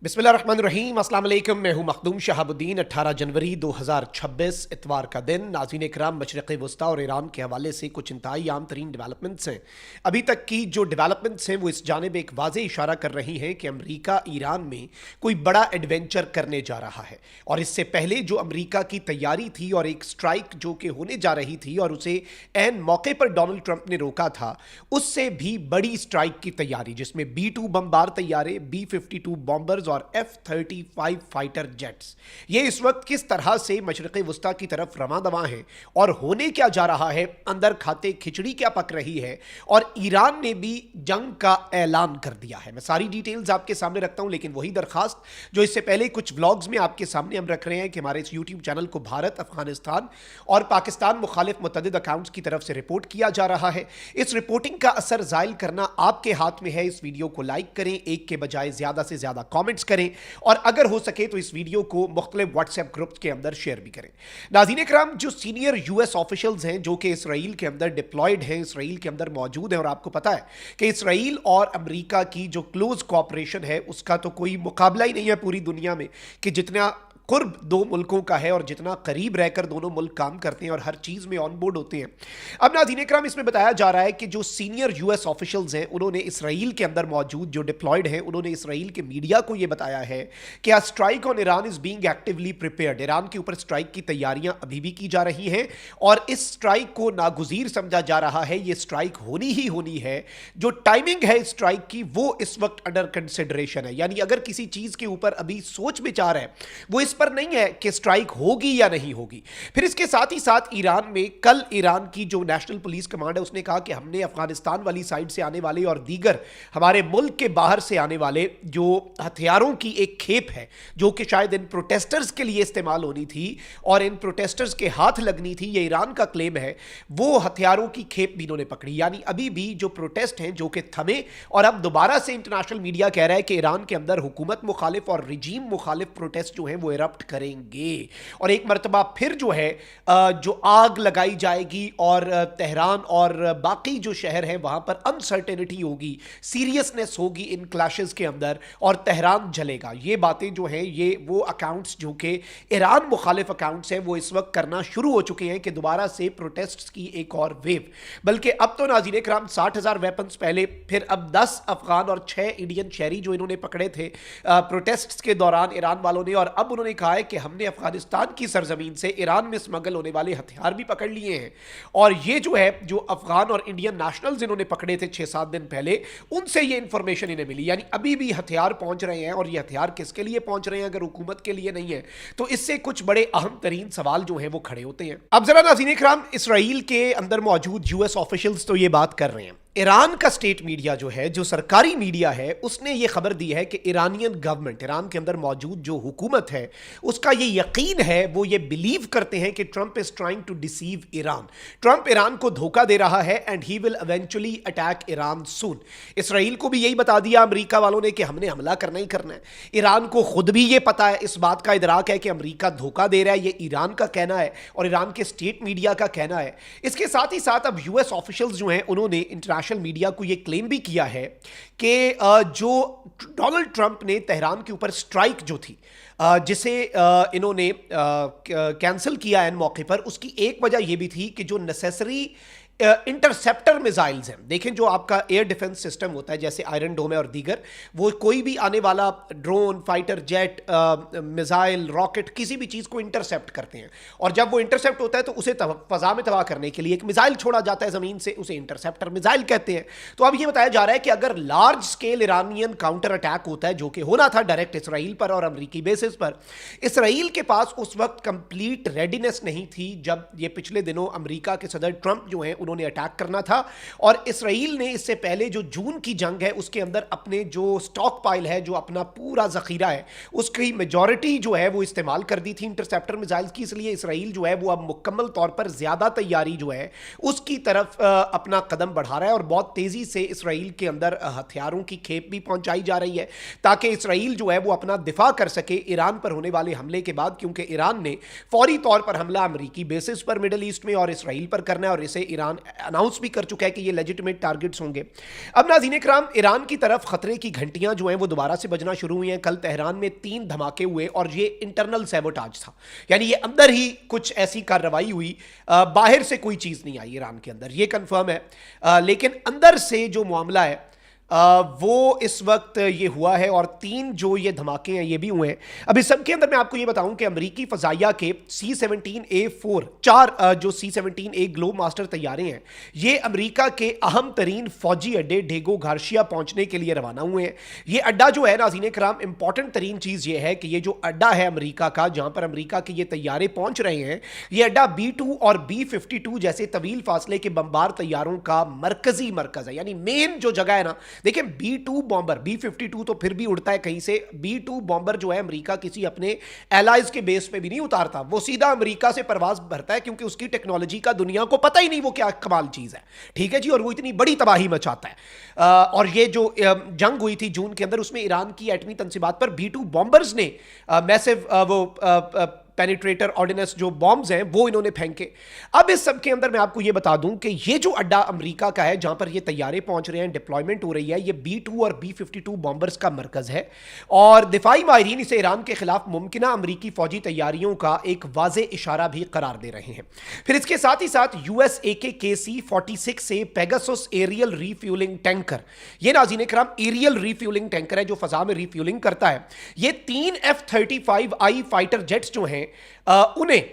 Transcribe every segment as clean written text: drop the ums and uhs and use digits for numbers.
बिस्मिल्लाहिर्रहमानिर्रहीम, अस्सलाम वालेकुम। मैं हूं मखदूम शहाबुद्दीन। 18 जनवरी 2026 इतवार का दिन। नाज़रीन इकराम, मशरिक़ वस्ता और ईरान के हवाले से कुछ इंतहाई आम तरीन डेवलपमेंट्स हैं। अभी तक की जो डेवलपमेंट्स हैं वो इस जानिब एक वाज़ेह इशारा कर रही हैं कि अमरीका ईरान में कोई बड़ा एडवेंचर करने जा रहा है। और इससे पहले जो अमरीका की तैयारी थी और एक स्ट्राइक जो कि होने जा रही थी और उसे एन मौके पर डोनाल्ड ट्रंप ने रोका था, उससे भी बड़ी स्ट्राइक की तैयारी, जिसमें B-2 बमबार तैयारे, B-52 बॉम्बर्स और F-35 फाइटर जेट्स, ये इस वक्त किस तरह से मशरिक़ वस्ता की तरफ रवां दवां हैं और होने क्या जा रहा है, अंदर खाते खिचड़ी क्या पक रही है, और ईरान ने भी जंग का ऐलान कर दिया है। मैं सारी डिटेल्स आपके सामने रखता हूं, लेकिन वही दरखास्त जो इससे पहले कुछ व्लॉग्स में आपके सामने हम रख रहे हैं कि हमारे इस यूट्यूब चैनल को भारत, अफगानिस्तान और पाकिस्तान मुखालिफ मुतअद्दिद अकाउंट्स की तरफ से रिपोर्ट किया जा रहा है। इस रिपोर्टिंग का असर जायल करना आपके हाथ में है। इस वीडियो को लाइक करें, एक के बजाय ज्यादा से ज्यादा कॉमेंट्स करें, और अगर हो सके तो इस वीडियो को मुख्तलिफ व्हाट्सएप ग्रुप्स के अंदर शेयर भी करें। नाज़रीन इकराम, जो सीनियर यूएस ऑफिशियल्स हैं जो कि इसराइल के अंदर डिप्लॉयड हैं, इसराइल के अंदर मौजूद हैं, और आपको पता है कि इसराइल और अमेरिका की जो क्लोज कोऑपरेशन है उसका तो कोई मुकाबला ही नहीं है पूरी दुनिया में, कि जितना कुर्ब दो मुल्कों का है और जितना करीब रहकर दोनों मुल्क काम करते हैं और हर चीज़ में ऑन बोर्ड होते हैं। अब नाज़रीन इकराम, इसमें बताया जा रहा है कि जो सीनियर यूएस ऑफिशियल्स हैं उन्होंने इसराइल के अंदर मौजूद जो डिप्लॉयड हैं, उन्होंने इसराइल के मीडिया को यह बताया है कि strike on Iran is being actively prepared. Iran के ऊपर स्ट्राइक की तैयारियां अभी भी की जा रही हैं और इस स्ट्राइक को नागुज़ीर समझा जा रहा है। यह स्ट्राइक होनी ही होनी है। जो टाइमिंग है स्ट्राइक की वो इस वक्त अंडर कंसिडरेशन है, यानी अगर किसी चीज़ के ऊपर अभी सोच विचार है, वो इस पर नहीं है कि स्ट्राइक होगी या नहीं होगी। फिर इसके साथ ही साथ ईरान में कल ईरान की जो नेशनल पुलिस कमांड है उसने कहा कि हमने अफगानिस्तान वाली साइड से आने वाले और दीगर हमारे मुल्क के बाहर से आने वाले जो हथियारों की एक खेप है जो कि शायद इन प्रोटेस्टर्स के लिए इस्तेमाल होनी थी और इन प्रोटेस्टर्स के हाथ लगनी थी, ये ईरान का क्लेम है, वो हथियारों की खेप भी इन्होंने पकड़ी। यानी अभी भी जो प्रोटेस्ट हैं जो कि थमे, और अब दोबारा से इंटरनेशनल मीडिया कह रहा है कि ईरान के अंदर हुकूमत मुखालिफ और रिजीम मुखालिफ प्रोटेस्ट जो हैं वो इरप्ट करेंगे और एक मरतबा फिर जो है जो आग लगाई जाएगी और तेहरान और बाकी जो शहर है वहां पर अनसर्टेनिटी होगी, सीरियसनेस होगी इन क्लैशेस के अंदर और तेहरान जलेगा। ये बातें जो हैं, ये वो अकाउंट्स जो कि ईरान मुखालिफ अकाउंट्स हैं वो इस वक्त करना शुरू हो चुके हैं कि दोबारा से प्रोटेस्ट्स की एक और वेव। बल्कि अब तो नाज़रीन इकराम 60,000 वेपन्स पहले, फिर अब 10 अफगान और 6 इंडियन शहरी जो इन्होंने पकड़े थे प्रोटेस्ट्स के दौरान ईरान वालों ने, और अब उन्होंने कहा है कि हमने अफगानिस्तान की सरजमीन से ईरान में स्मगल होने वाले हथियार भी पकड़ लिए हैं। और ये जो है जो अफगान और इंडियन नेशनल्स इन्होंने पकड़े थे 6-7 दिन पहले, उनसे ये इंफॉर्मेशन इन्हें मिली। यानी अभी भी हथियार पहुंच रहे हैं, और ये हथियार किसके लिए पहुंच रहे हैं अगर हुकूमत के लिए नहीं है तो इससे कुछ बड़े अहम तरीन सवाल जो है वो खड़े होते हैं। अब जरा नाज़रीन इकराम, इसराइल के अंदर मौजूद यूएस ऑफिशियल्स तो ये बात कर रहे हैं, ईरान का स्टेट मीडिया जो है, जो सरकारी मीडिया है, उसने ये खबर दी है कि ईरानियन गवर्नमेंट, ईरान के अंदर मौजूद जो हुकूमत है उसका ये यकीन है, वो ये बिलीव करते हैं कि Trump is trying to deceive Iran. Trump Iran को धोखा दे रहा है and he will eventually attack Iran soon. Israel को भी यही बता दिया अमेरिका वालों ने कि हमने हमला करना ही करना है। ईरान को खुद भी ये पता है, इस बात का इदराक है कि अमेरिका धोखा दे रहा है। ये ईरान का कहना है और ईरान के स्टेट मीडिया का कहना है। इसके साथ ही साथ अब यूएस ऑफिशियल्स जो हैं उन्होंने इंटरनेशनल मीडिया को यह क्लेम भी किया है कि जो डोनाल्ड ट्रंप ने तेहरान के ऊपर स्ट्राइक जो थी जिसे इन्होंने कैंसिल किया एन मौके पर, उसकी एक वजह यह भी थी कि जो नेसेसरी इंटरसेप्टर मिसाइल्स हैं, देखें जो आपका एयर डिफेंस सिस्टम होता है जैसे आयरन डोम है और दीगर, वो कोई भी आने वाला drone, fighter jet, missile, rocket, किसी भी चीज़ को इंटरसेप्ट करते हैं, और जब वो इंटरसेप्ट होता है तो उसे फजा में तबाह करने के लिए एक मिसाइल छोड़ा जाता है ज़मीन से, उसे इंटरसेप्टर मिसाइल कहते हैं। तो अब ये बताया जा रहा है कि अगर large scale Iranian counter attack होता है, जो कि होना था डायरेक्ट इसराइल पर और अमरीकी बेसिस पर, इसराइल के पास उस वक्त कंप्लीट रेडीनेस नहीं थी जब ये पिछले दिनों अमरीका के सदर ट्रंप जो हैं उन्होंने अटैक करना था। और इसराइल ने इससे पहले जो जून की जंग है उसके अंदर अपने जो स्टॉक पाइल है, जो अपना पूरा जखीरा है, उसकी मेजॉरिटी जो है वो इस्तेमाल कर दी थी इंटरसेप्टर मिसाइल्स की। इसलिए इसराइल जो है वो अब मुकम्मल तौर पर ज्यादा तैयारी जो है उसकी तरफ अपना कदम बढ़ा रहा है और बहुत तेजी से इसराइल के अंदर हथियारों की खेप भी पहुंचाई जा रही है ताकि इसराइल जो है वो अपना दिफा कर सके ईरान पर होने वाले हमले के बाद, क्योंकि ईरान ने फौरी तौर पर हमला अमरीकी बेसिस पर मिडल ईस्ट में और इसराइल पर करना है और इसे ईरान ईरान अनाउंस भी कर चुका है कि ये लेजिटिमेट टारगेट्स होंगे। अब नाज़रीन इकराम, ईरान की तरफ खतरे की घंटियां जो हैं वो दोबारा से बजना शुरू हुई हैं। कल तेहरान में 3 धमाके हुए और ये इंटरनल सैबोटाज था, यानी ये अंदर ही कुछ ऐसी कार्रवाई हुई, बाहर से कोई चीज़ नहीं आई ईरान के अंदर, ये कंफर्म है। लेकिन अंदर से जो मामला है वो इस वक्त ये हुआ है और 3 जो ये धमाके हैं ये भी हुए हैं। अब इस सब के अंदर मैं आपको ये बताऊं कि अमेरिकी फ़ज़ाइया के C-17A4 4 जो C-17A ग्लोब मास्टर तैयारे हैं, ये अमेरिका के अहम तरीन फौजी अड्डे डेगो गार्शिया पहुंचने के लिए रवाना हुए हैं। ये अड्डा जो है नाज़रीन कराम, इंपॉर्टेंट तरीन चीज़ ये है कि ये जो अड्डा है अमेरिका का, जहां पर अमेरिका के ये तैयारे पहुंच रहे हैं, ये अड्डा B-2 और B-52 जैसे तवील फासले के बमबार तैयारों का मरकजी मरकज है, यानी मेन जो जगह है ना। देखिए B-2 बॉम्बर, B-52 तो फिर भी उड़ता है कहीं से, B-2 बॉम्बर जो है अमेरिका किसी अपने एलाइज के बेस पे भी नहीं उतारता, वो सीधा अमेरिका से परवाज भरता है, क्योंकि उसकी टेक्नोलॉजी का दुनिया को पता ही नहीं वो क्या कमाल चीज है, ठीक है जी। और वो इतनी बड़ी तबाही मचाता है। और ये जो जंग हुई थी जून के अंदर, उसमें ईरान की एटमी तंसीबात पर B-2 बॉम्बर्स ने मैसिव पेनिट्रेटर ऑर्डिनेंस जो बॉम्ब्स हैं वो इन्होंने फेंके। अब इस सब के अंदर मैं आपको ये बता दूं कि ये जो अड्डा अमेरिका का है जहां पर ये तैयारे पहुंच रहे हैं, डिप्लॉयमेंट हो रही है, ये B-2 और B-52 बॉम्बर्स का मरकज है और दिफाई माहिरीन इसे ईरान के खिलाफ मुमकिना अमेरिकी फौजी तैयारियों का एक वाज़े इशारा भी करार दे रहे हैं। फिर इसके साथ ही साथ USAK-KC-46 से पेगासस एरियल रिफ्यूलिंग टैंकर, ये नाज़रीन इकराम एरियल रिफ्यूलिंग टैंकर है जो फजा में रिफ्यूलिंग करता है। ये 3 F-35I फाइटर जेट्स जो हैं उन्हें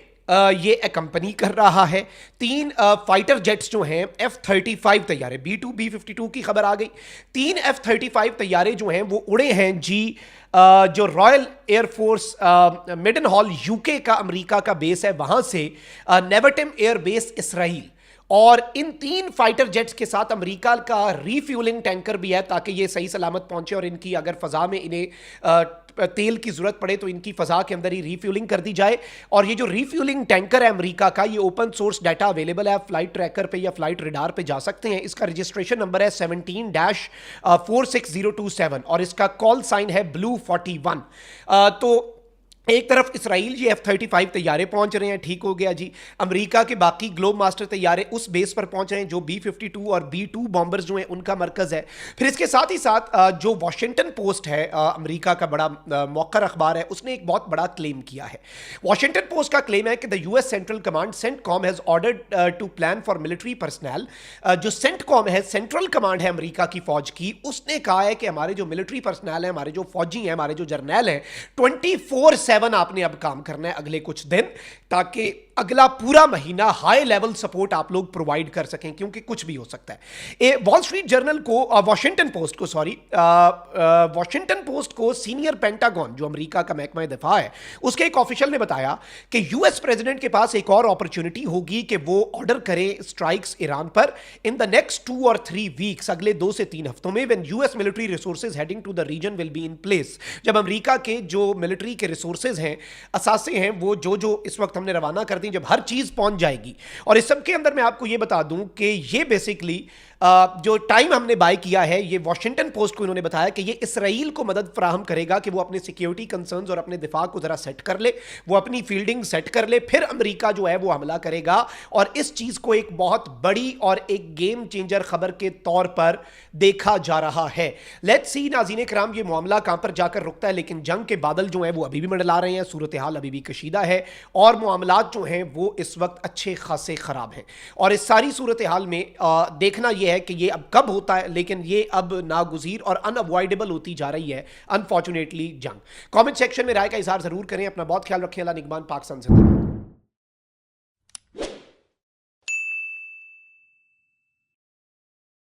ये कंपनी कर रहा है। 3 फाइटर जेट्स जो हैं F-35 तैयारे, B-2 B-52 की खबर आ गई। 3 F-35 तैयारे जो हैं वो उड़े हैं जी जो रॉयल एयरफोर्स मिडन हॉल यूके का अमेरिका का बेस है वहां से नेवेटिम एयर बेस इसराइल। और इन 3 फाइटर जेट्स के साथ अमेरिका का रिफ्यूलिंग टैंकर भी है ताकि ये सही सलामत पहुंचे और इनकी अगर फजा में इन्हें तेल की जरूरत पड़े तो इनकी फजा के अंदर ही रिफ्यूलिंग कर दी जाए। और ये जो रिफ्यूलिंग टैंकर है अमेरिका का, ये ओपन सोर्स डाटा अवेलेबल है, फ्लाइट ट्रैकर पे या फ्लाइट रडार पे जा सकते हैं। इसका रजिस्ट्रेशन नंबर है 17-46027 और इसका कॉल साइन है Blue 41। तो एक तरफ इसराइल ये F-35 तैयारे पहुंच रहे हैं, ठीक हो गया जी। अमेरिका के बाकी ग्लोब मास्टर तैयारे उस बेस पर पहुंच रहे हैं जो B-52 और B-2 बॉम्बर्स जो हैं उनका मरकज है। फिर इसके साथ ही साथ जो वॉशिंगटन पोस्ट है, अमेरिका का बड़ा मौकर अखबार है, उसने एक बहुत बड़ा क्लेम किया है। वॉशिंगटन पोस्ट का क्लेम है कि the US central command CENTCOM has ordered to plan for military personnel. जो CENTCOM है, सेंट्रल कमांड है अमेरिका की फौज की, उसने कहा है कि हमारे जो मिलिट्री पर्सनल है, हमारे जो फौजी हैं, हमारे जो जर्नैल हैं, 24/7 आपने अब काम करना है अगले कुछ दिन, ताकि अगला पूरा महीना हाई लेवल सपोर्ट आप लोग प्रोवाइड कर सकें, क्योंकि कुछ भी हो सकता है। वॉल स्ट्रीट जर्नल को, वॉशिंगटन पोस्ट को सीनियर पेंटागन जो अमेरिका का महकमा दिफा है उसके एक ऑफिशियल ने बताया कि US प्रेसिडेंट के पास एक और अपॉर्चुनिटी होगी कि वो ऑर्डर करें स्ट्राइक्स ईरान पर इन द नेक्स्ट 2 और 3 वीक्स, अगले 2 से 3 हफ्तों में, when US military resources heading to the region will be in place. जब अमेरिका के जो मिलिट्री के रिसोर्सेज हैं, असासे हैं, वो जो इस वक्त हमने रवाना कर दी, जब हर चीज पहुंच जाएगी। और इस सब के अंदर मैं आपको यह बता दूं कि ये बेसिकली जो टाइम हमने बाय किया है, ये वॉशिंगटन पोस्ट को इन्होंने बताया कि ये इसराइल को मदद फराहम करेगा कि वो अपने सिक्योरिटी कंसर्न्स और अपने दिफा को जरा सेट कर ले, वो अपनी फील्डिंग सेट कर ले, फिर अमेरिका जो है वो हमला करेगा। और इस चीज को एक बहुत बड़ी और एक गेम चेंजर खबर के तौर पर देखा जा रहा है। लेट्स सी नाज़रीन कराम ये मामला कहां पर जाकर रुकता है, लेकिन जंग के बादल जो हैं वो अभी भी मंडला रहे हैं, सूरत हाल अभी भी कशीदा है और मामलात जो हैं वो इस वक्त अच्छे खासे खराब हैं। और इस सारी सूरत हाल में देखना यह है कि ये अब कब होता है, लेकिन ये अब नागुज़ीर और अनअवॉइडेबल होती जा रही है अनफॉर्चुनेटली जंग। कमेंट सेक्शन में राय का इजहार जरूर करें। अपना बहुत ख्याल रखें। अल्लाह निगहबान। पाकिस्तान जिंदाबाद।